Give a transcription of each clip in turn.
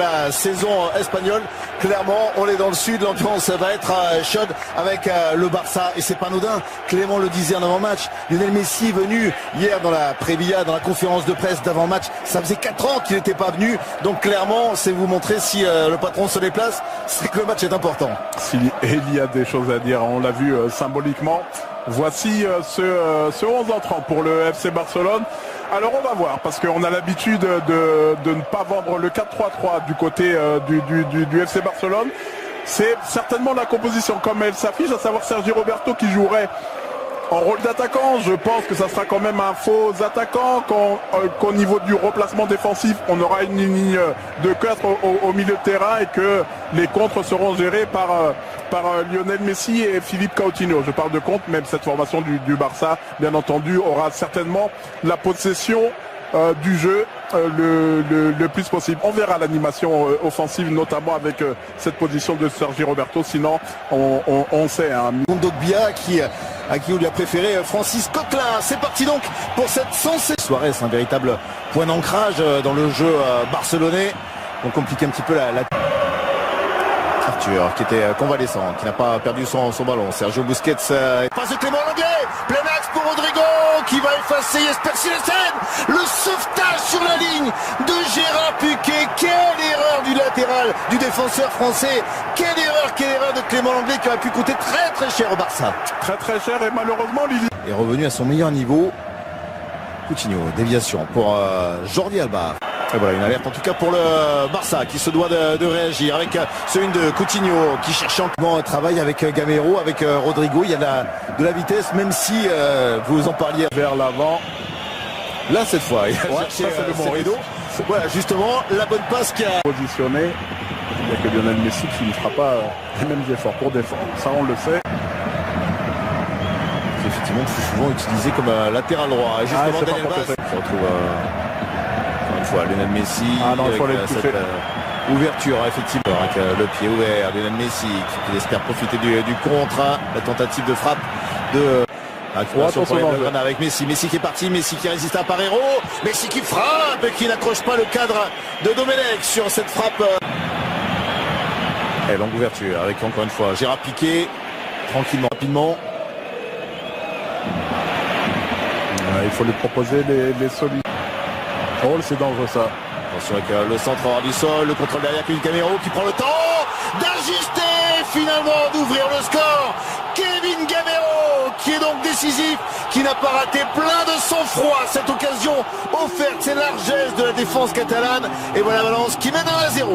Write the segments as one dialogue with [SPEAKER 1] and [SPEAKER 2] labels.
[SPEAKER 1] La saison espagnole, clairement, on est dans le sud, l'ambiance va être chaude avec le Barça et c'est pas anodin. Clément le disait en avant-match, Lionel Messi est venu hier dans la Previa, dans la conférence de presse d'avant-match. Ça faisait 4 ans qu'il n'était pas venu, donc clairement, c'est vous montrer si le patron se déplace, c'est que le match est important.
[SPEAKER 2] Il y a des choses à dire, on l'a vu symboliquement. Voici ce 11 entrant pour le FC Barcelone. Alors on va voir, parce qu'on a l'habitude de ne pas vendre le 4-3-3 du côté du FC Barcelone. C'est certainement la composition comme elle s'affiche, à savoir Sergi Roberto qui jouerait en rôle d'attaquant. Je pense que ça sera quand même un faux attaquant, qu'au niveau du replacement défensif, on aura une ligne de 4 au milieu de terrain et que les contres seront gérés par Lionel Messi et Philippe Coutinho. Je parle de contre, même cette formation du Barça, bien entendu, aura certainement la possession du jeu le plus possible. On verra l'animation offensive, notamment avec cette position de Sergi Roberto, sinon on sait.
[SPEAKER 1] Kondogbia à qui on lui a préféré Francis Coquelin. C'est parti donc pour cette sensée soirée, c'est un véritable point d'ancrage dans le jeu barcelonais. On complique un petit peu la... Arthur qui était convalescent, qui n'a pas perdu son ballon. Sergio Busquets passe de Clément Lenglet, plein axe pour Rodrigo qui va effacer Jesper Silesen. Le sauvetage sur la ligne de Gérard Piqué. Quelle erreur du latéral, du défenseur français. Quelle erreur de Clément Lenglet qui aurait pu coûter très très cher au Barça.
[SPEAKER 2] Très cher et malheureusement Lili
[SPEAKER 1] est revenu à son meilleur niveau. Coutinho, déviation pour Jordi Alba. Et voilà une alerte en tout cas pour le Barça qui se doit de réagir avec celui de Coutinho qui cherche encore un travail avec Gamero, avec Rodrigo. Il y a de la vitesse, même si vous en parliez vers l'avant. Là cette fois, il a cherché le bon rideau. Voilà justement la bonne passe qui a
[SPEAKER 2] positionné. Il n'y a que Lionel Messi qui ne fera pas les mêmes efforts pour défendre. Ça on le sait.
[SPEAKER 1] Effectivement, c'est souvent utilisé comme latéral droit. Et justement, Daniel Vaz se retrouve une fois Lionel Messi avec cette ouverture, effectivement, avec le pied ouvert. Lionel Messi qui espère profiter du contre. La tentative de frappe de avec Messi. Messi qui est parti, Messi qui résiste à Parero. Messi qui frappe et qui n'accroche pas le cadre de Domenech sur cette frappe. Et longue ouverture avec encore une fois Gérard Piqué. Tranquillement, rapidement.
[SPEAKER 2] Il faut lui proposer les solutions. Oh, c'est dangereux ça.
[SPEAKER 1] Attention avec le centre hors du sol, le contrôle derrière Kevin Gamero qui prend le temps d'ajuster, finalement d'ouvrir le score. Kevin Gamero qui est donc décisif, qui n'a pas raté, plein de sang-froid cette occasion offerte, c'est largesse de la défense catalane. Et voilà Valence qui mène 1-0.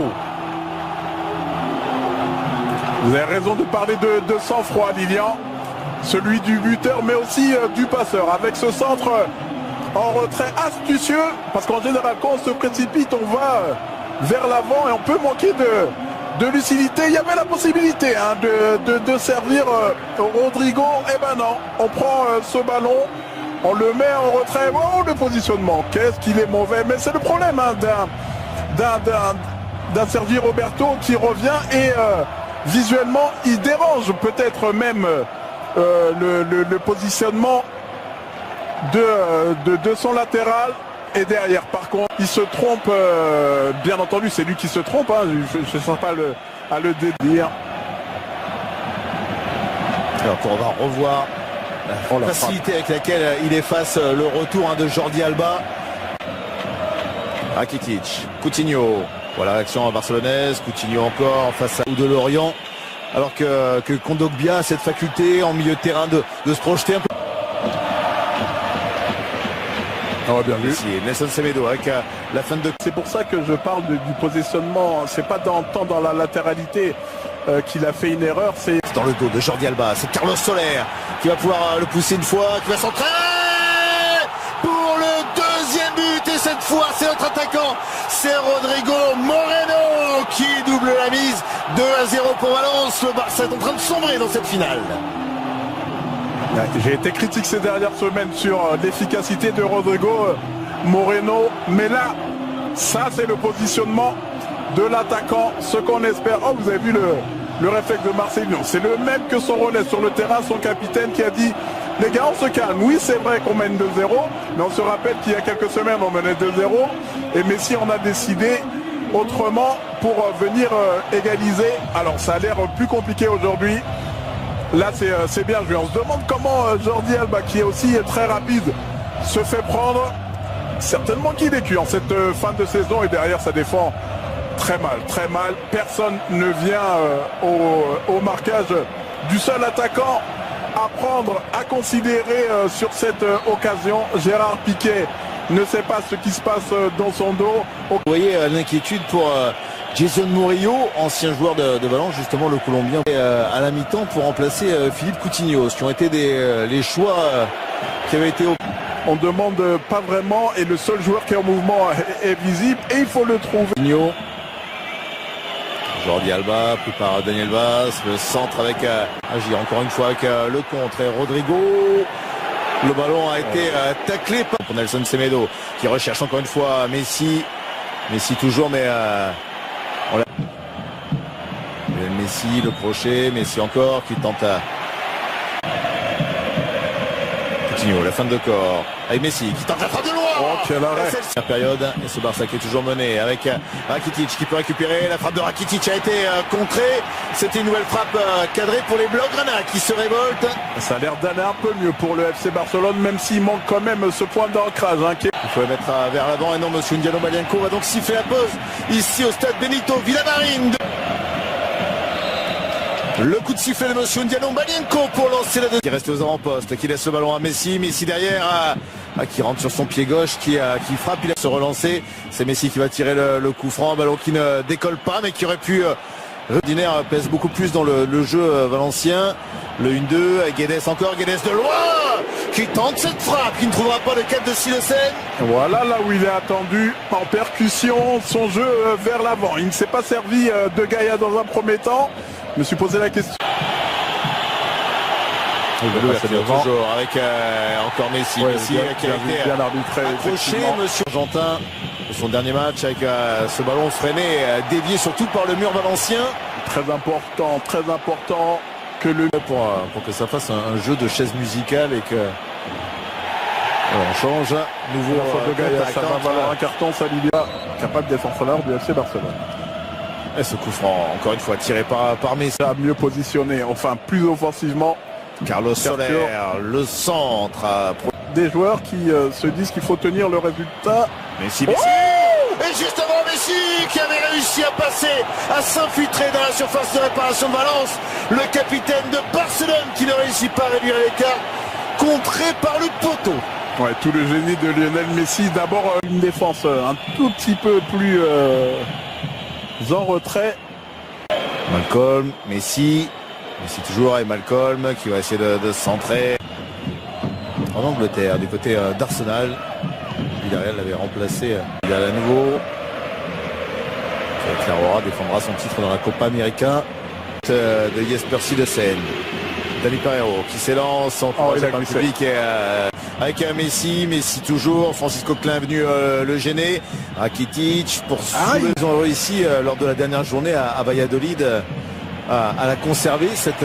[SPEAKER 2] Vous avez raison de parler de sang-froid, Lilian. Celui du buteur mais aussi du passeur avec ce centre en retrait astucieux parce qu'en général quand on se précipite on va vers l'avant et on peut manquer de lucidité. Il y avait la possibilité de servir Rodrigo. Et ben non, on prend ce ballon, on le met en retrait. Oh, le positionnement, qu'est-ce qu'il est mauvais, mais c'est le problème d'un Sergi Roberto qui revient et visuellement il dérange peut-être même le positionnement de son latéral. Et derrière par contre il se trompe, bien entendu c'est lui qui se trompe, je ne sens pas à le dédire.
[SPEAKER 1] Alors on va revoir la facilité avec laquelle il efface le retour de Jordi Alba. Rakitic, Coutinho, voilà l'action barcelonaise, Coutinho encore face à de Lorient. Alors que Kondogbia a cette faculté en milieu de terrain de se projeter un peu.
[SPEAKER 2] Bien vu.
[SPEAKER 1] Nelson Semedo avec la fin de...
[SPEAKER 2] C'est pour ça que je parle du positionnement. C'est pas tant dans la latéralité qu'il a fait une erreur. C'est
[SPEAKER 1] dans le dos de Jordi Alba. C'est Carlos Soler qui va pouvoir le pousser une fois, qui va centrer pour le deuxième but. Et cette fois, c'est notre attaquant. C'est Rodrigo Moreno qui double la mise. 2-0 pour Valence. Le Barça est en train de sombrer dans cette finale.
[SPEAKER 2] J'ai été critique ces dernières semaines sur l'efficacité de Rodrigo Moreno, mais là, ça c'est le positionnement de l'attaquant, ce qu'on espère. Oh, vous avez vu le réflexe de Marcelinho, c'est le même que son relais sur le terrain, son capitaine qui a dit les gars on se calme. Oui c'est vrai qu'on mène 2-0, mais on se rappelle qu'il y a quelques semaines on menait 2-0 et Messi en a décidé autrement pour venir égaliser. Alors ça a l'air plus compliqué aujourd'hui. Là c'est bien joué. On se demande comment Jordi Alba, qui est aussi très rapide, se fait prendre. Certainement qu'il est cuit en cette fin de saison, et derrière ça défend très mal, très mal. Personne ne vient au marquage du seul attaquant à prendre, à considérer sur cette occasion. Gérard Piqué ne sait pas ce qui se passe dans son dos.
[SPEAKER 1] Vous voyez l'inquiétude pour Jason Murillo, ancien joueur de Valence, justement le Colombien, à la mi-temps pour remplacer Philippe Coutinho, ce qui ont été les choix qui avaient été
[SPEAKER 2] on ne demande pas vraiment, et le seul joueur qui est en mouvement est visible, et il faut le trouver.
[SPEAKER 1] Coutinho. Jordi Alba, pris par Daniel Vaz, le centre avec Agir, encore une fois avec le contre, et Rodrigo. Le ballon a été taclé par Nelson Semedo, qui recherche encore une fois Messi. Messi toujours, mais on l'a. Messi, le crochet, Messi encore, qui tente à Coutinho, la fin de corps, avec Messi, qui tente la frappe de loin.
[SPEAKER 2] Oh, quel arrêt.
[SPEAKER 1] La période, et ce Barça qui est toujours mené avec Rakitic qui peut récupérer. La frappe de Rakitic a été contrée. C'était une nouvelle frappe cadrée pour les Blaugrana qui se révoltent.
[SPEAKER 2] Ça a l'air d'aller un peu mieux pour le FC Barcelone, même s'il manque quand même ce point d'ancrage.
[SPEAKER 1] Il faut le mettre vers l'avant, et non, monsieur Ndiano Malienko va donc siffler la pause ici au stade Benito Villamarín. Le coup de sifflet de monsieur Ndiano Malienko pour lancer la deuxième. Qui reste aux avant-postes, qui laisse le ballon à Messi. Messi derrière, qui rentre sur son pied gauche, qui frappe, il a se relancer. C'est Messi qui va tirer le coup franc, un ballon qui ne décolle pas, mais qui aurait pu. Ordinaire pèse beaucoup plus dans le jeu valencien. Le 1-2, Guedes encore, Guedes de loin, qui tente cette frappe, qui ne trouvera pas le cap de Silesen.
[SPEAKER 2] Voilà là où il est attendu, en percussion, son jeu vers l'avant. Il ne s'est pas servi de Gaïa dans un premier temps. Je me suis posé la question.
[SPEAKER 1] Toujours avec encore Messi,
[SPEAKER 2] ouais,
[SPEAKER 1] Messi qui a été
[SPEAKER 2] bien arbitré,
[SPEAKER 1] accroché, monsieur Argentin, de son dernier match avec ce ballon freiné, dévié surtout par le mur valencien.
[SPEAKER 2] Très important que le
[SPEAKER 1] pour que ça fasse un jeu de chaise musicale et que on change. Nouveau
[SPEAKER 2] de Gaïa, ça va valoir un carton, ça lui capable défenseur du FC Barcelone.
[SPEAKER 1] Et ce coup franc, encore une fois, tiré par Messi.
[SPEAKER 2] Mieux positionné, enfin plus offensivement.
[SPEAKER 1] Carlos Soler, le centre.
[SPEAKER 2] Des joueurs qui se disent qu'il faut tenir le résultat.
[SPEAKER 1] Messi. Et justement Messi qui avait réussi à passer, à s'infiltrer dans la surface de réparation de Valence. Le capitaine de Barcelone qui ne réussit pas à réduire l'écart, contré par le poteau.
[SPEAKER 2] Ouais, tout le génie de Lionel Messi. D'abord une défense un tout petit peu plus en retrait.
[SPEAKER 1] Malcolm, Messi toujours avec Malcolm qui va essayer de se centrer. En Angleterre, du côté d'Arsenal, Villarreal l'avait remplacé. Il a à nouveau. Clairvoix défendra son titre dans la Copa América de Jesper Silesen. Dani Pereiro qui s'élance en public avec Messi toujours. Francisco Klein venu le gêner. Rakitic ils ont réussi lors de la dernière journée à Valladolid à la conserver cette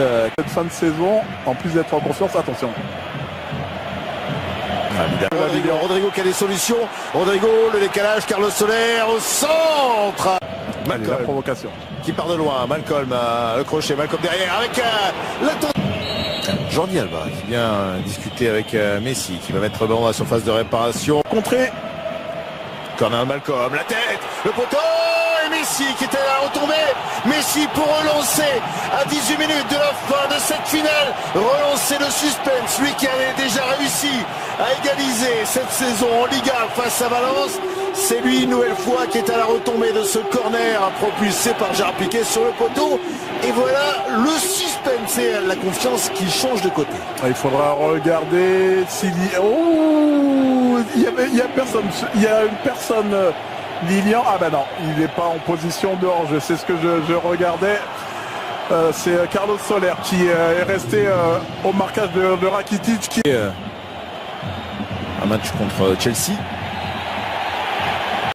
[SPEAKER 2] fin de saison, en plus d'être en confiance. Attention.
[SPEAKER 1] Rodrigo qui a des solutions. Rodrigo, le décalage, Carlos Soler au centre.
[SPEAKER 2] Malcolm, la provocation
[SPEAKER 1] qui part de loin. Malcolm, le crochet, Malcolm derrière avec Jordi Alba qui vient discuter avec Messi, qui va mettre le ballon à la surface de réparation.
[SPEAKER 2] Contré.
[SPEAKER 1] Corner Malcolm, la tête, le poteau, et Messi qui était à la retombée. Messi pour relancer à 18 minutes de la fin de cette finale, relancer le suspense, lui qui avait déjà réussi à égaliser cette saison en Liga face à Valence. C'est lui une nouvelle fois qui est à la retombée de ce corner propulsé par Gérard Piqué sur le poteau. Et voilà le suspense et la confiance qui change de côté.
[SPEAKER 2] Il faudra regarder s'il y a... Oh, il y a personne. Il y a une personne. Lilian. Ah ben non, il n'est pas en position de hors-jeu. C'est ce que je regardais. C'est Carlos Soler qui est resté au marquage de Rakitic.
[SPEAKER 1] Un match contre Chelsea.